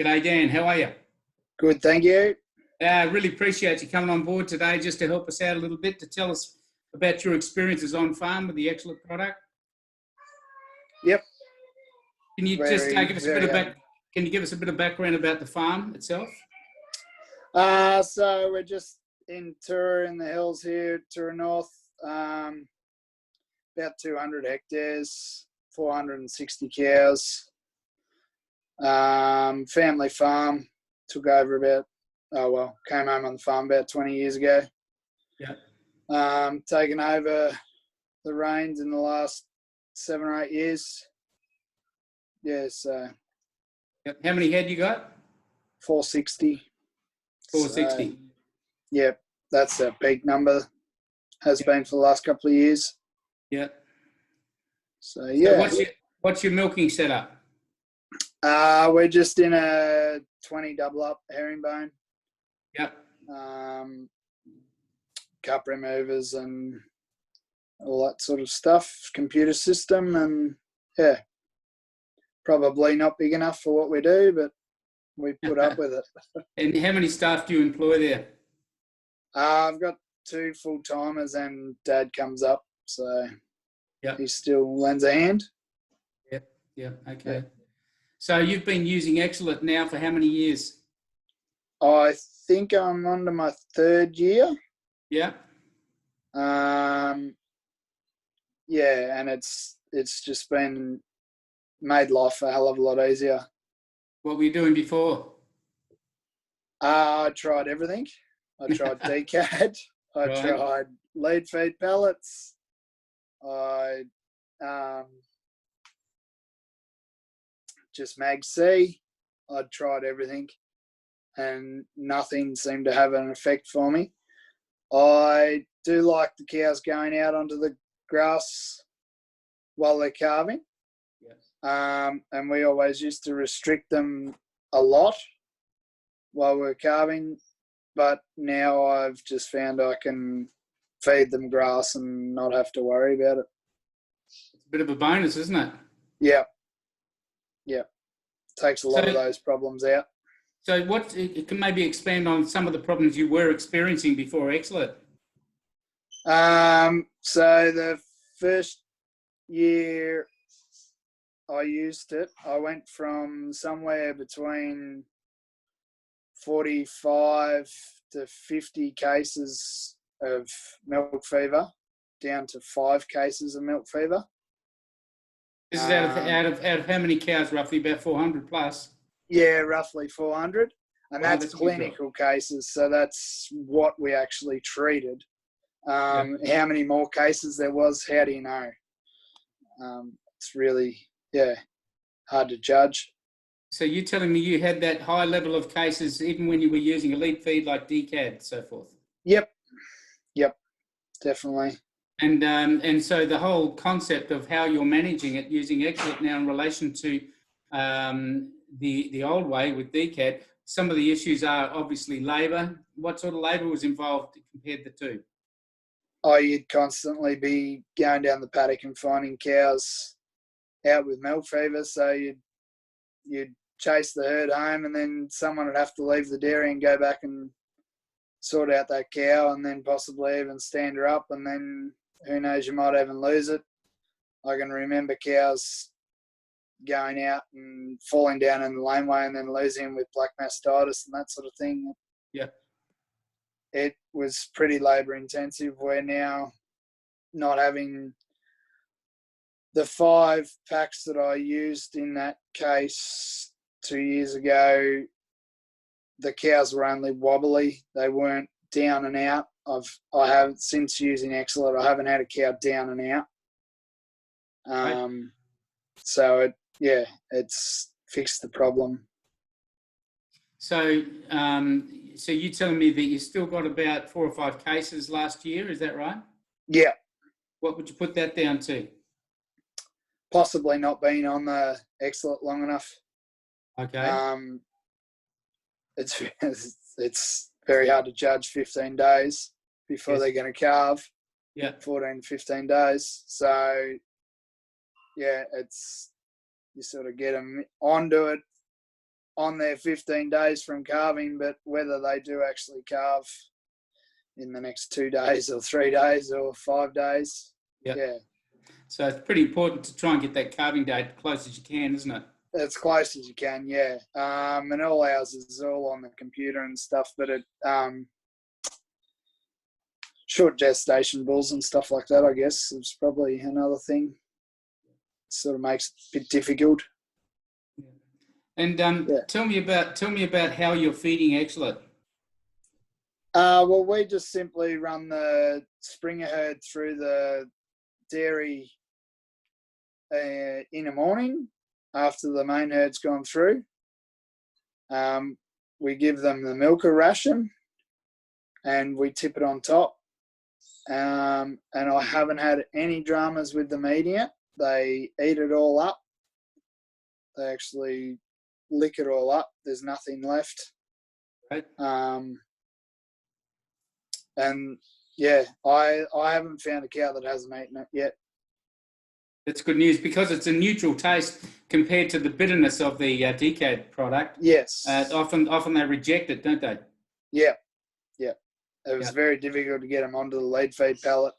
G'day, Dan. How are you? Good, thank you. I really appreciate you coming on board today just to help us out a little bit, to tell us about your experiences on farm with the Excellent product. Yep. Can you just give us a bit of Can you give us a bit of background about the farm itself? So we're just in Tura in the hills here, Tura North, about 200 hectares, 460 cows. Family farm. Took over came home on the farm about 20 years ago. Yeah. Taken over the reins in the last 7 or 8 years. Yeah, so. Yep. How many head you got? 460. 460. So, yeah, that's a peak number. Has been for the last couple of years. Yeah. So, yeah. So what's your milking setup? We're just in a 20 double up herringbone. Yep. Cup removers and all that sort of stuff. Computer system, and yeah, probably not big enough for what we do, but we put up with it. And how many staff do you employ there? I've got 2 full-timers and Dad comes up, so yep. He still lends a hand. Yep, okay. Yep. So you've been using Excellent now for how many years? I think I'm on to my 3rd year. Yeah. Yeah, and it's just been made life a hell of a lot easier. What were you doing before? I tried everything. I tried DCAD. I tried lead feed pellets. I just Mag C. I tried everything, and nothing seemed to have an effect for me. I do like the cows going out onto the grass while they're calving. Yes. And we always used to restrict them a lot while we're calving, but now I've just found I can feed them grass and not have to worry about it. It's a bit of a bonus, isn't it? Yeah. Takes a lot of those problems out. So you can maybe expand on some of the problems you were experiencing before Excellent? So the first year I used it, I went from somewhere between 45 to 50 cases of milk fever down to 5 cases of milk fever. This is out of how many cows, roughly? About 400 plus? Yeah, roughly 400. And wow, that's clinical cases, so that's what we actually treated. How many more cases there was, how do you know? It's really, hard to judge. So you're telling me you had that high level of cases even when you were using elite feed like DCAD and so forth? Yep, definitely. And so the whole concept of how you're managing it using Excellent now in relation to the old way with DCAD, some of the issues are obviously labour. What sort of labour was involved compared to the two? You'd constantly be going down the paddock and finding cows out with milk fever, so you'd chase the herd home, and then someone would have to leave the dairy and go back and sort out that cow, and then possibly even stand her up, and then who knows, you might even lose it. I can remember cows going out and falling down in the laneway and then losing with black mastitis and that sort of thing. Yeah. It was pretty labour intensive. We're now not having the 5 packs that I used in that case 2 years ago. The cows were only wobbly. They weren't down and out. I haven't, since using Excellent, I haven't had a cow down and out. So it's fixed the problem. So, so you're telling me that you still got about 4 or 5 cases last year, is that right? Yeah. What would you put that down to? Possibly not being on the Excellent long enough. Okay. It's very hard to judge 15 days before they're going to calve. Yeah. 14, 15 days. So, you sort of get them onto it on their 15 days from calving, but whether they do actually calve in the next 2 days or 3 days or 5 days. Yep. Yeah. So it's pretty important to try and get that calving date close as you can, isn't it? As close as you can, yeah. And all ours is all on the computer and stuff, but it short gestation bulls and stuff like that, I guess, is probably another thing. Sort of makes it a bit difficult. And tell me about how you're feeding Excellent. Well, we just simply run the Springer herd through the dairy in the morning after the main herd's gone through. We give them the milker ration and we tip it on top. And I haven't had any dramas with them eating it. They eat it all up. They actually lick it all up. There's nothing left. Right. And yeah, I haven't found a cow that hasn't eaten it yet. That's good news because it's a neutral taste compared to the bitterness of the DCAD product. Yes. Often they reject it, don't they? Yeah. Yeah. It was very difficult to get them onto the lead feed pallet,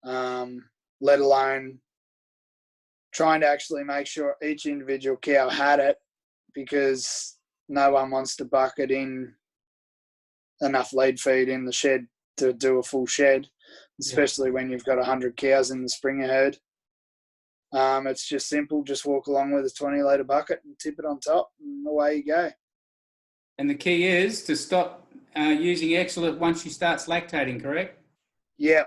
let alone trying to actually make sure each individual cow had it, because no one wants to bucket in enough lead feed in the shed to do a full shed, especially when you've got 100 cows in the Springer herd. It's just simple. Just walk along with a 20-litre bucket and tip it on top, and away you go. And the key is to stop using Excellent once she starts lactating, correct? Yeah.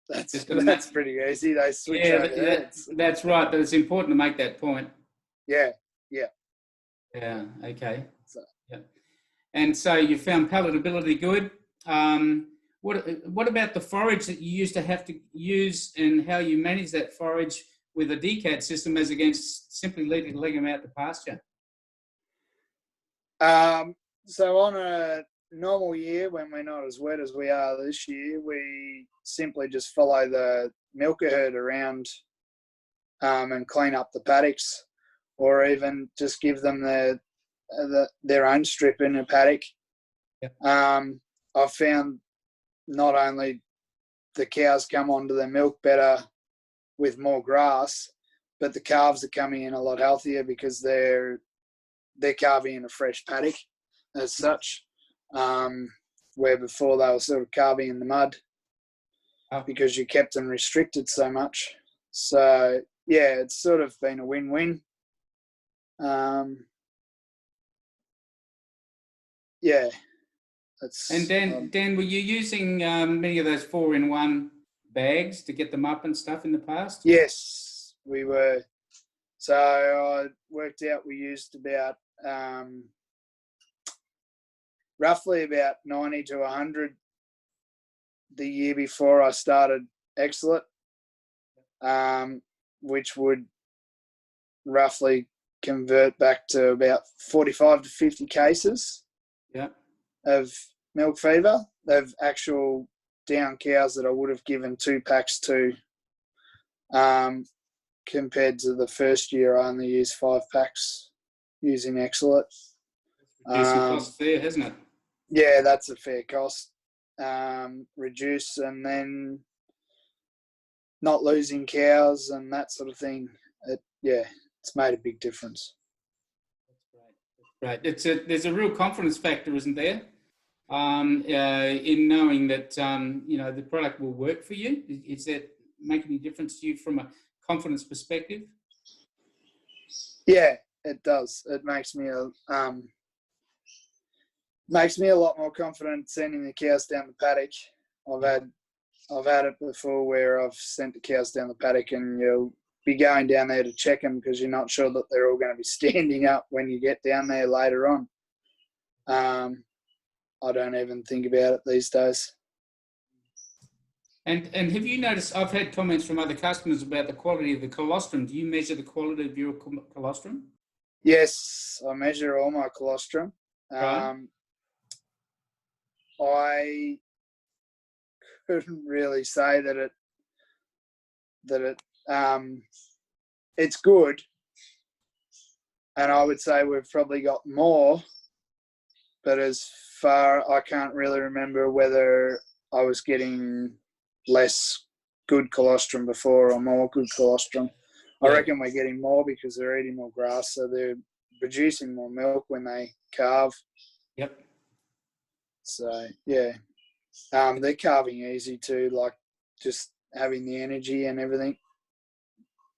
That's pretty easy. They switch over herds. That's right, but it's important to make that point. Yeah. Yeah, okay. And so you found palatability good. What about the forage that you used to have to use and how you manage that forage with a DCAD system as against simply letting them out to pasture? So on a normal year, when we're not as wet as we are this year, we simply just follow the milker herd around and clean up the paddocks, or even just give them their own strip in a paddock. I've found not only the cows come onto their milk better with more grass, but the calves are coming in a lot healthier because they're calving in a fresh paddock as such, where before they were sort of calving in the mud because you kept them restricted so much. So yeah, it's sort of been a win-win. Yeah. And Dan, were you using many of those 4-in-1 bags to get them up and stuff in the past? Yes, we were. So I worked out we used about roughly about 90 to 100 the year before I started Excellent, which would roughly convert back to about 45 to 50 cases of milk fever, of actual down cows that I would have given 2 packs to, compared to the first year I only used 5 packs using Excellent. Reducing costs there, hasn't it? Yeah, that's a fair cost. Reduce, and then not losing cows and that sort of thing. It's made a big difference. That's great. There's a real confidence factor, isn't there, in knowing that the product will work for you? Is that making any difference to you from a confidence perspective? Yeah, it does. It makes me a lot more confident sending the cows down the paddock. I've had it before where I've sent the cows down the paddock and you'll be going down there to check them because you're not sure that they're all going to be standing up when you get down there later on. I don't even think about it these days. And have you noticed, I've had comments from other customers about the quality of the colostrum. Do you measure the quality of your colostrum? Yes, I measure all my colostrum. Right. I couldn't really say that it's good, and I would say we've probably got more, but as far, I can't really remember whether I was getting less good colostrum before or more good colostrum. I Yeah. reckon we're getting more because they're eating more grass, so they're producing more milk when they calve. Yep. So yeah, they're calving easy too, like just having the energy and everything,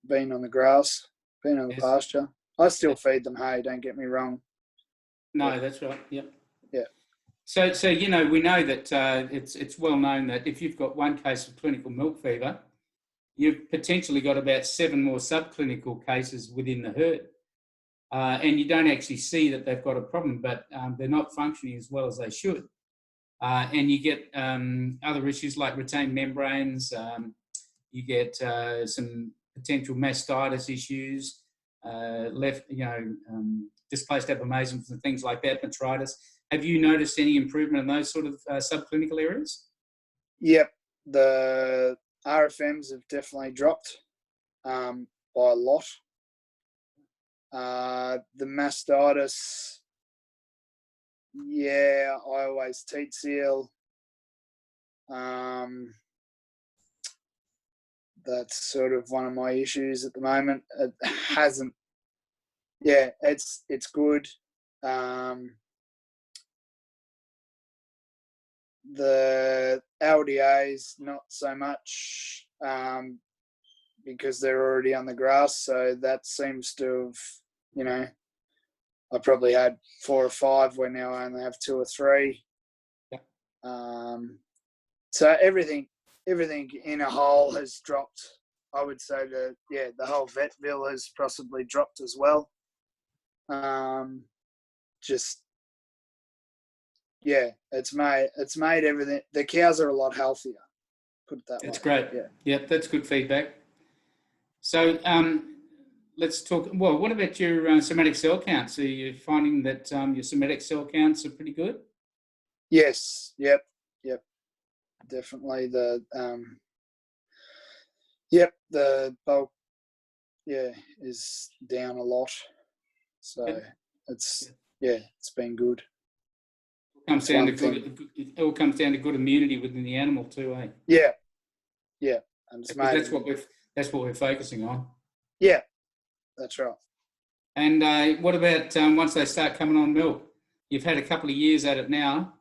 being on the grass, being on the Yes. pasture. I still feed them hay, don't get me wrong. No, that's right. Yep. Yeah. So you know, we know that it's well known that if you've got one case of clinical milk fever, you've potentially got about 7 more subclinical cases within the herd. And you don't actually see that they've got a problem, but they're not functioning as well as they should. And you get other issues like retained membranes. You get some potential mastitis issues, displaced abomasums and things like that, metritis. Have you noticed any improvement in those sort of subclinical areas? Yep, the RFMs have definitely dropped by a lot. The mastitis, yeah, I always teat seal. That's sort of one of my issues at the moment. It hasn't, yeah, it's good. The LDAs, not so much, because they're already on the grass. So that seems to have, I probably had 4 or 5 where now I only have 2 or 3. Yeah. So everything in a whole has dropped. I would say that, yeah, the whole vet bill has possibly dropped as well. Just, yeah, it's made everything. The cows are a lot healthier. Put it that way. That's great. Yeah. Yep, that's good feedback. So let's talk. Well, what about your somatic cell counts? Are you finding that your somatic cell counts are pretty good? Yes. Yep. Definitely the bulk, yeah, is down a lot. So Good. it's been good. It all comes down to good immunity within the animal too, eh? Yeah. And it's Because made that's what we're focusing on. Yeah, that's right. And what about once they start coming on milk? You've had a couple of years at it now.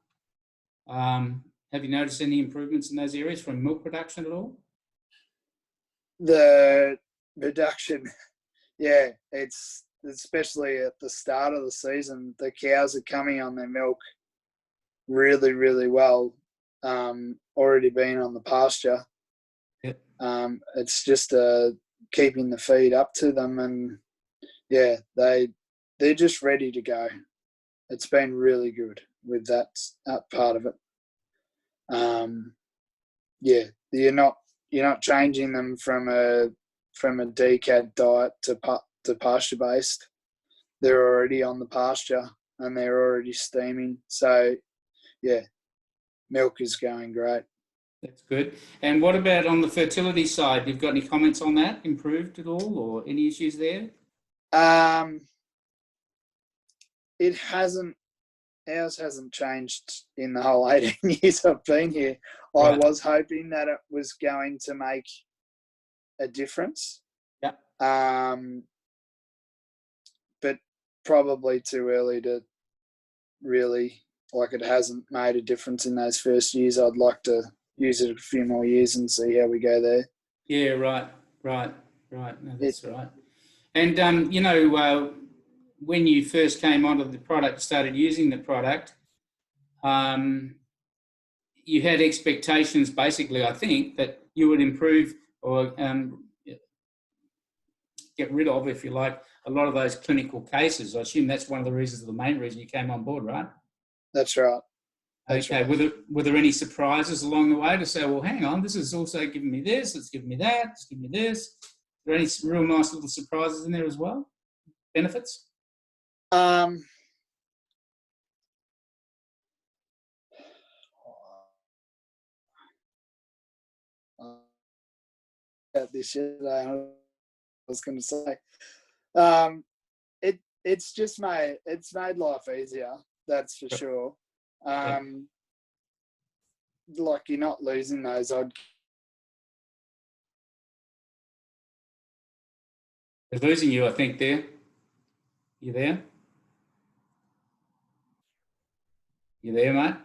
Have you noticed any improvements in those areas from milk production at all? The production, yeah, it's especially at the start of the season, the cows are coming on their milk really, really well. Already been on the pasture. Yep. It's just keeping the feed up to them, and yeah, they're just ready to go. It's been really good with that part of it. Yeah, you're not changing them from a decad diet to pasture based. They're already on the pasture and they're already steaming. So yeah, milk is going great. That's good. And what about on the fertility side? You've got any comments on that? Improved at all, or any issues there? It hasn't. Ours hasn't changed in the whole 18 years I've been here. Right. I was hoping that it was going to make a difference. Yeah. But probably too early to really, like, it hasn't made a difference in those first years. I'd like to use it a few more years and see how we go there. Yeah, right. No, that's right. And, when you first came onto the product, started using the product, you had expectations, basically, I think, that you would improve or get rid of, if you like, a lot of those clinical cases. I assume that's one of the reasons, the main reason you came on board, right? That's right. Okay. Right. Were there any surprises along the way to say, well, hang on, this is also giving me this, it's giving me that, it's giving me this? Are there any real nice little surprises in there as well? Benefits? This year, I was going to say, it's just made life easier. That's for sure. Like you're not losing those odd. They're losing you, I think. There, you there? You there, mate?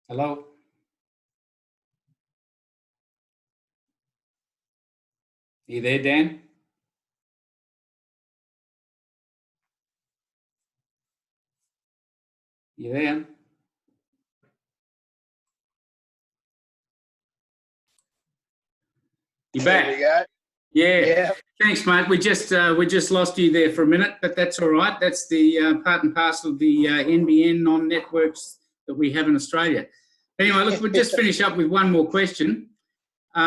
Hello. You there, Dan? You there? You back? There we go. Yeah. Thanks, mate. We just lost you there for a minute, but that's all right. That's the part and parcel of the NBN non-networks that we have in Australia. Anyway, look, we'll just finish up with one more question. So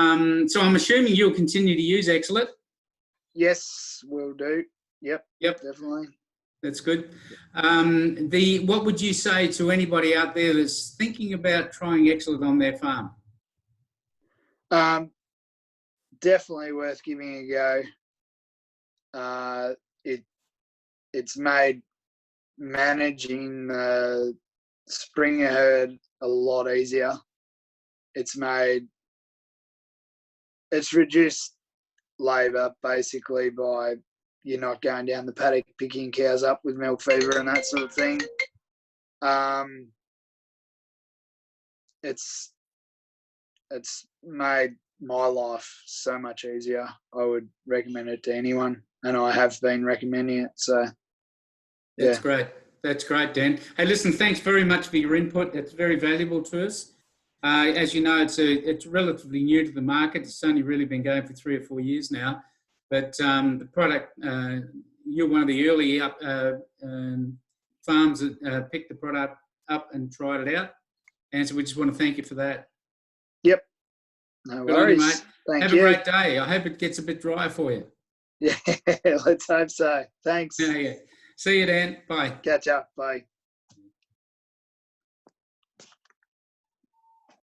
I'm assuming you'll continue to use Excellent? Yes, will do. Yep, definitely. That's good. What would you say to anybody out there that's thinking about trying Excellent on their farm? Definitely worth giving a go. It's made managing the Springer herd a lot easier. It's reduced labour basically by you're not going down the paddock picking cows up with milk fever and that sort of thing. It's made my life so much easier. I would recommend it to anyone, and I have been recommending it. So that's great. That's great, Dan. Hey, listen, thanks very much for your input. It's very valuable to us. As you know, it's relatively new to the market. It's only really been going for 3 or 4 years now. But the product, you're one of the early farms that picked the product up and tried it out. And so we just want to thank you for that. Yep. No worries. You, mate. Have a great day. I hope it gets a bit dry for you. Yeah, let's hope so. Thanks. Yeah. See you, Dan. Bye. Catch up. Bye.